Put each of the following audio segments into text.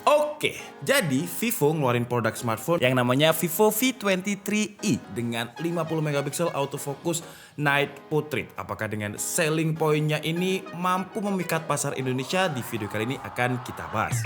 Oke, jadi Vivo ngeluarin produk smartphone yang namanya Vivo V23e dengan 50 megapiksel autofocus night portrait. Apakah dengan selling point-nya ini mampu memikat pasar Indonesia? Di video kali ini akan kita bahas.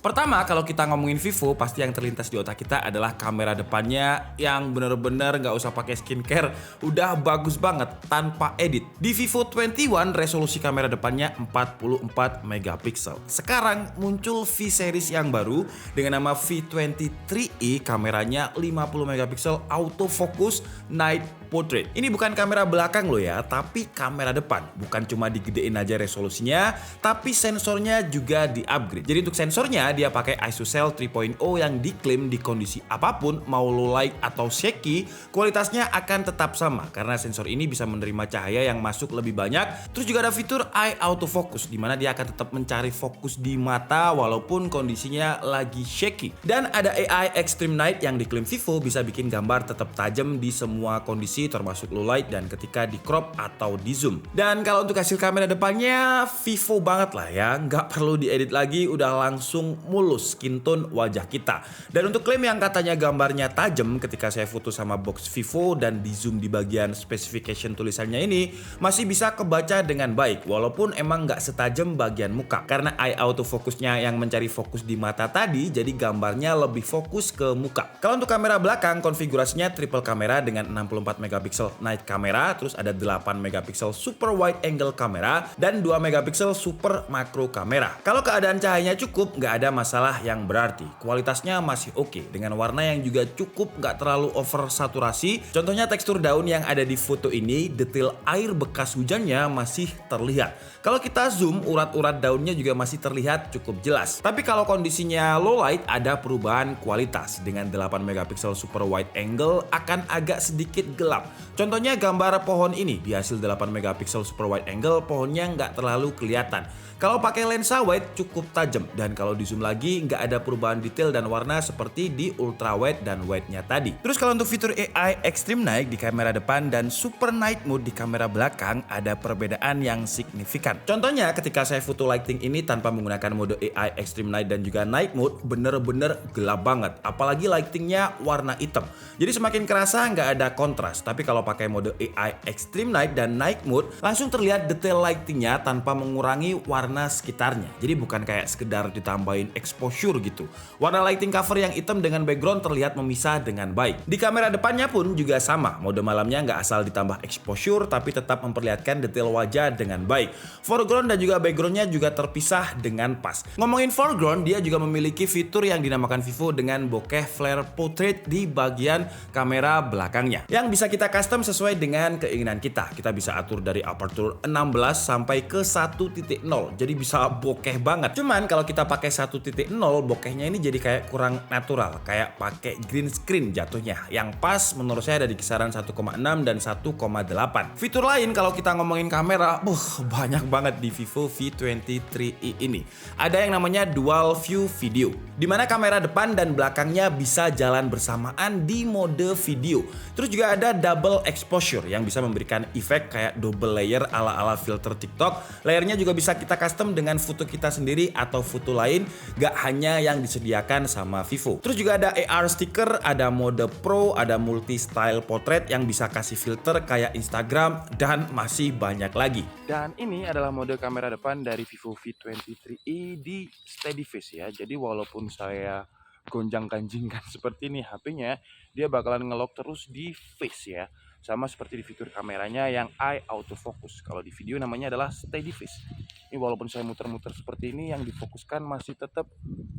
Pertama, kalau kita ngomongin Vivo, pasti yang terlintas di otak kita adalah kamera depannya yang bener-bener nggak usah pakai skincare, udah bagus banget tanpa edit. Di Vivo 21, resolusi kamera depannya 44 megapiksel. Sekarang muncul V series yang baru dengan nama V23e, kameranya 50 megapiksel autofocus night portrait. Ini bukan kamera belakang loh ya, tapi kamera depan. Bukan cuma digedein aja resolusinya, tapi sensornya juga di-upgrade. Jadi untuk sensornya dia pakai ISOCELL 3.0 yang diklaim di kondisi apapun, mau low light atau shaky, kualitasnya akan tetap sama karena sensor ini bisa menerima cahaya yang masuk lebih banyak. Terus juga ada fitur eye autofocus di mana dia akan tetap mencari fokus di mata walaupun kondisinya lagi shaky. Dan ada AI Extreme Night yang diklaim Vivo bisa bikin gambar tetap tajam di semua kondisi termasuk low light dan ketika di crop atau di zoom. Dan kalau untuk hasil kamera depannya Vivo banget lah ya, nggak perlu diedit lagi, udah langsung mulus skin tone wajah kita. Dan untuk klaim yang katanya gambarnya tajam, ketika saya foto sama box Vivo dan di zoom di bagian specification tulisannya ini masih bisa kebaca dengan baik walaupun emang nggak setajam bagian muka karena eye autofocusnya yang mencari fokus di mata tadi, jadi gambarnya lebih fokus ke muka. Kalau untuk kamera belakang konfigurasinya triple kamera dengan 64 megapiksel night kamera, terus ada 8 megapiksel super wide angle kamera dan 2 megapiksel super makro kamera. Kalau keadaan cahayanya cukup, nggak ada masalah yang berarti. Kualitasnya masih oke dengan warna yang juga cukup, nggak terlalu over saturasi. Contohnya tekstur daun yang ada di foto ini, detail air bekas hujannya masih terlihat. Kalau kita zoom, urat-urat daunnya juga masih terlihat cukup jelas. Tapi kalau kondisinya low light, ada perubahan kualitas. Dengan 8 megapiksel super wide angle akan agak sedikit gelap. Contohnya gambar pohon ini, di hasil 8 megapiksel super wide angle, pohonnya nggak terlalu kelihatan. Kalau pakai lensa wide cukup tajam, dan kalau di zoom lagi nggak ada perubahan detail dan warna seperti di ultra wide dan wide-nya tadi. Terus kalau untuk fitur AI Extreme Night di kamera depan dan Super Night Mode di kamera belakang ada perbedaan yang signifikan. Contohnya ketika saya foto lighting ini tanpa menggunakan mode AI Extreme Night dan juga Night Mode, bener-bener gelap banget. Apalagi lightingnya warna hitam. Jadi semakin kerasa nggak ada kontras. Tapi kalau pakai mode AI Extreme Night dan Night Mode, langsung terlihat detail lightingnya tanpa mengurangi warna sekitarnya. Jadi bukan kayak sekedar ditambahin exposure gitu. Warna lighting cover yang hitam dengan background terlihat memisah dengan baik. Di kamera depannya pun juga sama. Mode malamnya nggak asal ditambah exposure tapi tetap memperlihatkan detail wajah dengan baik. Foreground dan juga backgroundnya juga terpisah dengan pas. Ngomongin foreground, dia juga memiliki fitur yang dinamakan Vivo dengan bokeh flare portrait di bagian kamera belakangnya. Yang bisa kita custom sesuai dengan keinginan kita. Kita bisa atur dari aperture 16 sampai ke 1.0. Jadi bisa bokeh banget. Cuman kalau kita pakai 1.0, bokehnya ini jadi kayak kurang natural, kayak pakai green screen jatuhnya. Yang pas menurut saya ada di kisaran 1,6 dan 1,8. Fitur lain kalau kita ngomongin kamera, banyak banget di Vivo V23e ini. Ada yang namanya dual view video, di mana kamera depan dan belakangnya bisa jalan bersamaan di mode video. Terus juga ada double exposure yang bisa memberikan efek kayak double layer ala-ala filter TikTok. Layernya juga bisa kita custom dengan foto kita sendiri atau foto lain, gak hanya yang disediakan sama Vivo. Terus juga ada AR sticker, ada mode pro, ada multi style portrait yang bisa kasih filter kayak Instagram, dan masih banyak lagi. Dan ini adalah mode kamera depan dari Vivo V23e di steady face ya. Jadi walaupun saya gonjang-ganjingkan seperti ini HP-nya, dia bakalan ngelock terus di face ya. Sama seperti di fitur kameranya yang eye autofocus. Kalau di video namanya adalah steady face. Ini walaupun saya muter-muter seperti ini, yang difokuskan masih tetap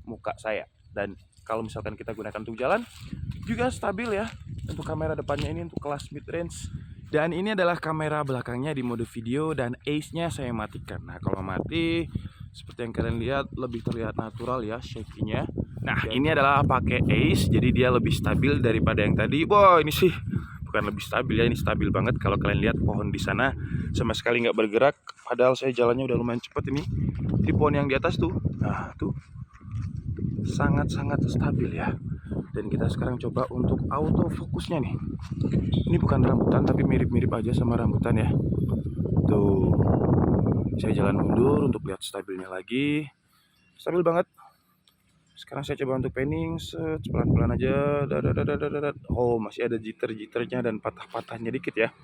muka saya. Dan kalau misalkan kita gunakan untuk jalan, juga stabil ya. Untuk kamera depannya ini untuk kelas mid range. Dan ini adalah kamera belakangnya di mode video dan ace-nya saya matikan. Nah kalau mati, seperti yang kalian lihat lebih terlihat natural ya shaky-nya. Nah ini adalah pakai ace, jadi dia lebih stabil daripada yang tadi. Wah ini sih bukan lebih stabil ya, ini stabil banget. Kalau kalian lihat pohon di sana sama sekali nggak bergerak, padahal saya jalannya udah lumayan cepat ini. Di pohon yang di atas tuh, nah tuh sangat-sangat stabil ya. Dan kita sekarang coba untuk autofokusnya nih. Ini bukan rambutan tapi mirip-mirip aja sama rambutan ya. Tuh Saya jalan mundur untuk lihat stabilnya lagi. Stabil banget. Sekarang saya coba untuk panning, pelan-pelan aja. Oh, masih ada jitter-jitternya dan patah-patahnya dikit ya.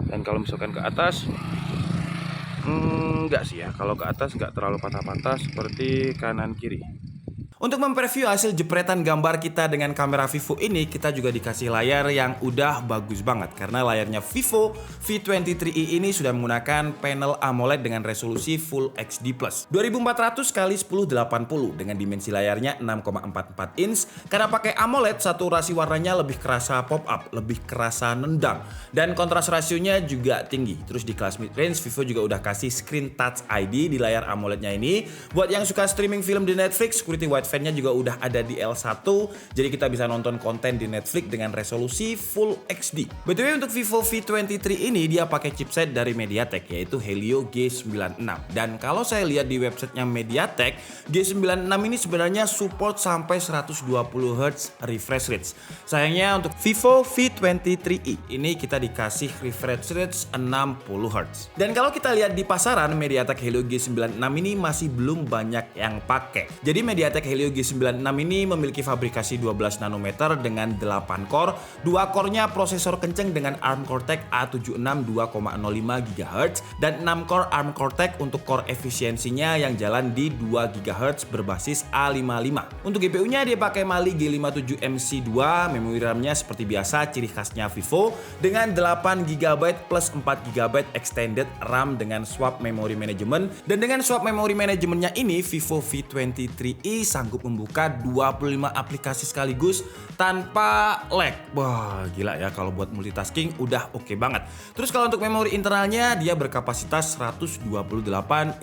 Dan kalau misalkan ke atas, enggak sih ya. Kalau ke atas enggak terlalu patah-patah seperti kanan kiri. Untuk mempreview hasil jepretan gambar kita dengan kamera Vivo ini, kita juga dikasih layar yang udah bagus banget. Karena layarnya Vivo V23i ini sudah menggunakan panel AMOLED dengan resolusi Full HD+. 2400 x 1080 dengan dimensi layarnya 6,44 inch. Karena pakai AMOLED, saturasi warnanya lebih kerasa pop-up, lebih kerasa nendang. Dan kontras rasionya juga tinggi. Terus di kelas mid-range, Vivo juga udah kasih Screen Touch ID di layar AMOLED-nya ini. Buat yang suka streaming film di Netflix, security wide fan-nya juga udah ada di L1, jadi kita bisa nonton konten di Netflix dengan resolusi Full HD. BTW untuk Vivo V23 ini dia pakai chipset dari MediaTek yaitu Helio G96. Dan kalau saya lihat di websitenya MediaTek, G96 ini sebenarnya support sampai 120 Hz refresh rate. Sayangnya untuk Vivo V23i ini kita dikasih refresh rate 60 Hz. Dan kalau kita lihat di pasaran, MediaTek Helio G96 ini masih belum banyak yang pakai. Jadi MediaTek Helio G96 ini memiliki fabrikasi 12 nanometer dengan 8 core. 2 core-nya prosesor kenceng dengan ARM Cortex A76 2,05 GHz dan 6 core ARM Cortex untuk core efisiensinya yang jalan di 2 GHz berbasis A55. Untuk GPU-nya dia pakai Mali G57MC2, memori RAM-nya seperti biasa ciri khasnya Vivo dengan 8 GB plus 4 GB extended RAM dengan swap memory management. Dan dengan swap memory managementnya ini, Vivo V23i sanggup membuka 25 aplikasi sekaligus tanpa lag. Wah, gila ya, kalau buat multitasking udah oke banget. Terus kalau untuk memori internalnya dia berkapasitas 128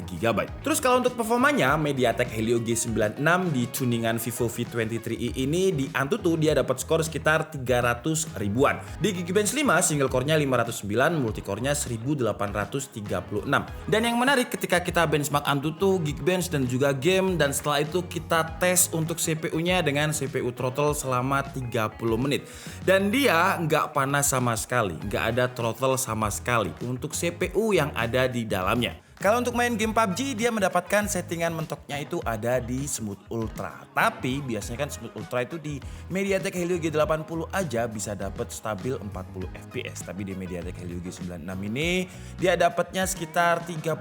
GB. Terus kalau untuk performanya, MediaTek Helio G96 di tuningan Vivo V23i ini di Antutu dia dapat skor sekitar 300 ribuan. Di Geekbench 5 single core-nya 509, multicore-nya 1836. Dan yang menarik ketika kita benchmark Antutu, Geekbench dan juga game, dan setelah itu kita tes untuk CPU-nya dengan CPU throttle selama 30 menit. Dan dia nggak panas sama sekali, nggak ada throttle sama sekali untuk CPU yang ada di dalamnya. Kalau untuk main game PUBG, dia mendapatkan settingan mentoknya itu ada di Smooth Ultra. Tapi biasanya kan Smooth Ultra itu di MediaTek Helio G80 aja bisa dapat stabil 40 fps. Tapi di MediaTek Helio G96 ini dia dapatnya sekitar 35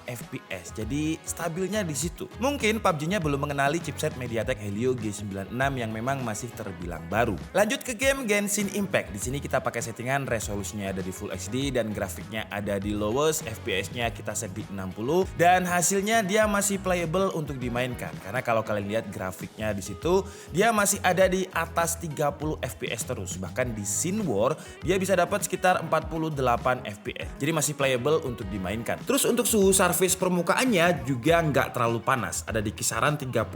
fps. Jadi stabilnya di situ. Mungkin PUBG-nya belum mengenali chipset MediaTek Helio G96 yang memang masih terbilang baru. Lanjut ke game Genshin Impact. Di sini kita pakai settingan resolusinya ada di Full HD dan grafiknya ada di lowest, fps-nya kita set di 60 dan hasilnya dia masih playable untuk dimainkan. Karena kalau kalian lihat grafiknya di situ, dia masih ada di atas 30 fps terus. Bahkan di Scene War dia bisa dapat sekitar 48 fps. Jadi masih playable untuk dimainkan. Terus untuk suhu surface permukaannya juga nggak terlalu panas. Ada di kisaran 31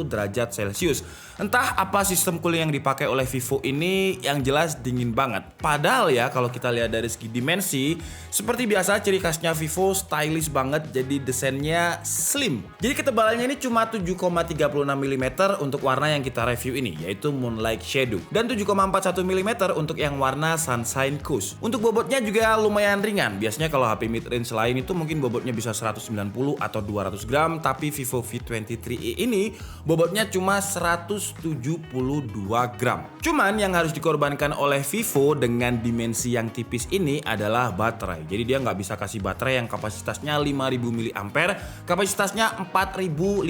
derajat Celcius. Entah apa sistem cooling yang dipakai oleh Vivo ini, yang jelas dingin banget. Padahal ya kalau kita lihat dari segi dimensi, seperti biasa ciri khasnya Vivo stylish banget, jadi desainnya slim. Jadi ketebalannya ini cuma 7,36 mm untuk warna yang kita review ini, yaitu Moonlight Shadow, dan 7,41 mm untuk yang warna Sunshine Coast. Untuk bobotnya juga lumayan ringan. Biasanya kalau HP mid-range lain itu mungkin bobotnya bisa 190 atau 200 gram, tapi Vivo V23i ini bobotnya cuma 172 gram. Cuman yang harus dikorbankan oleh Vivo dengan dimensi yang tipis ini adalah baterai. Jadi dia nggak bisa kasih baterai yang kapasitasnya 5000 mAh, kapasitasnya 4050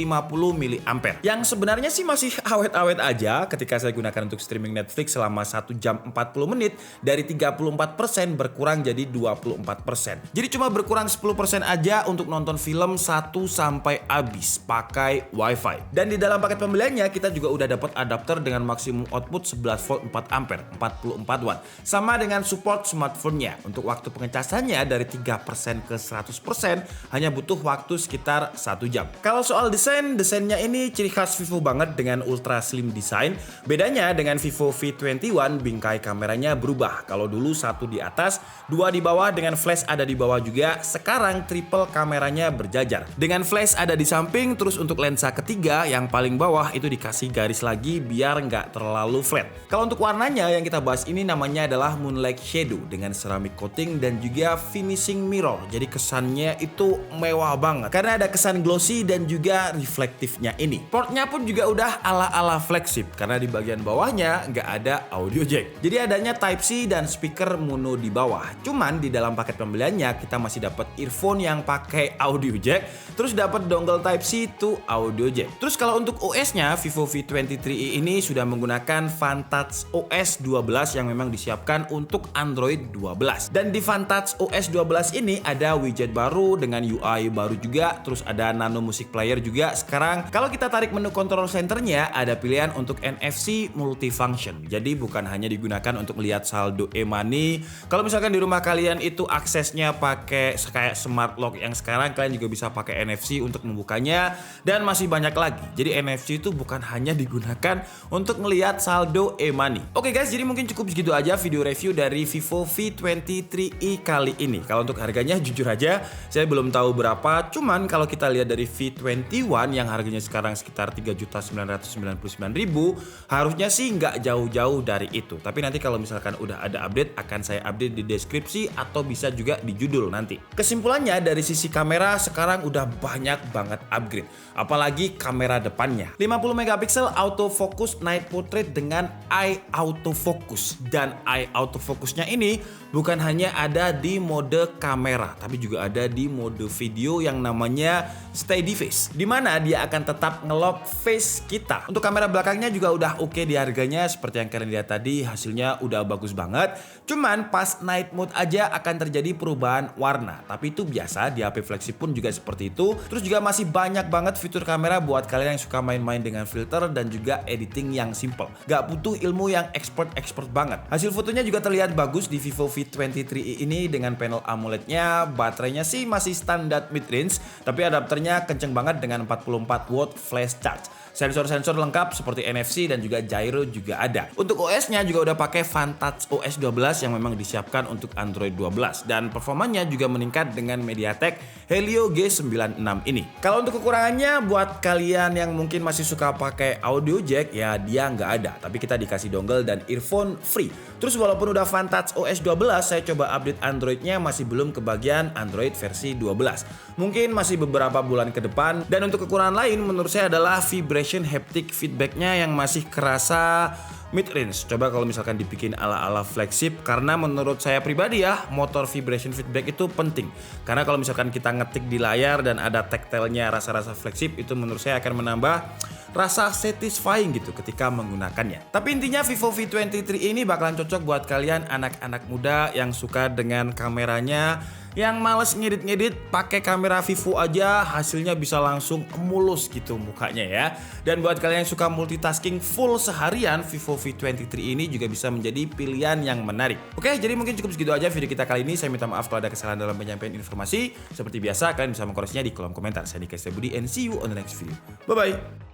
mAh. Yang sebenarnya sih masih awet-awet aja ketika saya gunakan untuk streaming Netflix selama 1 jam 40 menit, dari 34% berkurang jadi 24%. Jadi cuma berkurang 10% aja untuk nonton film 1 sampai habis pakai WiFi. Dan di dalam paket pembeliannya kita juga udah dapat adapter dengan maksimum output 11 volt 4 ampere 44 watt. Sama dengan support smartphone-nya. Untuk waktu pengecasannya dari 3% ke 100% hanya butuh waktu sekitar 1 jam. Kalau soal desainnya ini ciri khas Vivo banget dengan ultra slim design. Bedanya dengan Vivo V21, bingkai kameranya berubah. Kalau dulu 1 di atas, 2 di bawah dengan flash ada di bawah juga. Sekarang triple kameranya berjajar. Dengan flash ada di samping, terus untuk lensa ketiga yang paling bawah itu dikasih garis lagi biar nggak terlalu flat. Kalau untuk warnanya yang kita bahas ini namanya adalah Moonlight Shadow dengan ceramic coating dan juga finishing mirror. Jadi kesannya tampilannya itu mewah banget karena ada kesan glossy dan juga reflektifnya ini. Portnya pun juga udah ala-ala flagship karena di bagian bawahnya nggak ada audio jack. Jadi adanya Type-C dan speaker mono di bawah. Cuman di dalam paket pembeliannya kita masih dapat earphone yang pakai audio jack, terus dapat dongle Type-C to audio jack. Terus kalau untuk OS-nya, Vivo V23i ini sudah menggunakan Vantage OS 12 yang memang disiapkan untuk Android 12. Dan di Vantage OS 12 ini ada widget baru dengan UI baru juga, terus ada Nano Music Player juga. Sekarang kalau kita tarik menu control centernya ada pilihan untuk NFC multifunction. Jadi bukan hanya digunakan untuk melihat saldo e-money. Kalau misalkan di rumah kalian itu aksesnya pakai kayak smart lock yang sekarang, kalian juga bisa pakai NFC untuk membukanya dan masih banyak lagi. Jadi NFC itu bukan hanya digunakan untuk melihat saldo e-money. Oke guys, jadi mungkin cukup segitu aja video review dari Vivo V23i kali ini. Kalau untuk harganya jujur aja saya belum tahu berapa. Cuman kalau kita lihat dari V21 yang harganya sekarang sekitar 3.999.000, harusnya sih nggak jauh-jauh dari itu. Tapi nanti kalau misalkan udah ada update akan saya update di deskripsi atau bisa juga di judul nanti. Kesimpulannya dari sisi kamera sekarang udah banyak banget upgrade. Apalagi kamera depannya. 50 megapiksel autofocus night portrait dengan eye autofocus. Dan eye autofocusnya ini bukan hanya ada di mode kamera, tapi juga ada di mode video yang namanya steady face, dimana dia akan tetap nge-lock face kita. Untuk kamera belakangnya juga udah oke di harganya, seperti yang kalian lihat tadi hasilnya udah bagus banget. Cuman pas night mode aja akan terjadi perubahan warna, tapi itu biasa di HP flagship pun juga seperti itu. Terus juga masih banyak banget fitur kamera buat kalian yang suka main-main dengan filter dan juga editing yang simple. Gak butuh ilmu yang expert banget. Hasil fotonya juga terlihat bagus di Vivo V23i ini dengan panel AMOLED-nya. Baterainya sih masih standar mid-range, tapi adapternya kenceng banget dengan 44 watt flash charge. Sensor-sensor lengkap seperti NFC dan juga gyro juga ada. Untuk OS-nya juga udah pakai Vantage OS 12 yang memang disiapkan untuk Android 12 dan performanya juga meningkat dengan MediaTek Helio G96 ini. Kalau untuk kekurangannya buat kalian yang mungkin masih suka pakai audio jack, ya dia nggak ada, tapi kita dikasih dongle dan earphone free. Terus walaupun udah Vantage OS 12, saya coba update Android-nya masih belum kebagian Android versi 12. Mungkin masih beberapa bulan ke depan. Dan untuk kekurangan lain menurut saya adalah vibration haptic feedback-nya yang masih kerasa mid-range. Coba kalau misalkan dibikin ala-ala flagship, karena menurut saya pribadi ya, motor vibration feedback itu penting. Karena kalau misalkan kita ngetik di layar dan ada tactile-nya rasa-rasa flagship, itu menurut saya akan menambah rasa satisfying gitu ketika menggunakannya. Tapi intinya Vivo V23 ini bakalan cocok buat kalian anak-anak muda yang suka dengan kameranya, yang males ngedit-ngedit, pakai kamera Vivo aja hasilnya bisa langsung mulus gitu mukanya ya. Dan buat kalian yang suka multitasking full seharian, Vivo V23 ini juga bisa menjadi pilihan yang menarik. Oke, jadi mungkin cukup segitu aja video kita kali ini. Saya minta maaf kalau ada kesalahan dalam penyampaian informasi. Seperti biasa kalian bisa mengkoreksinya di kolom komentar. Saya Nika Budi and see you on the next video. Bye bye.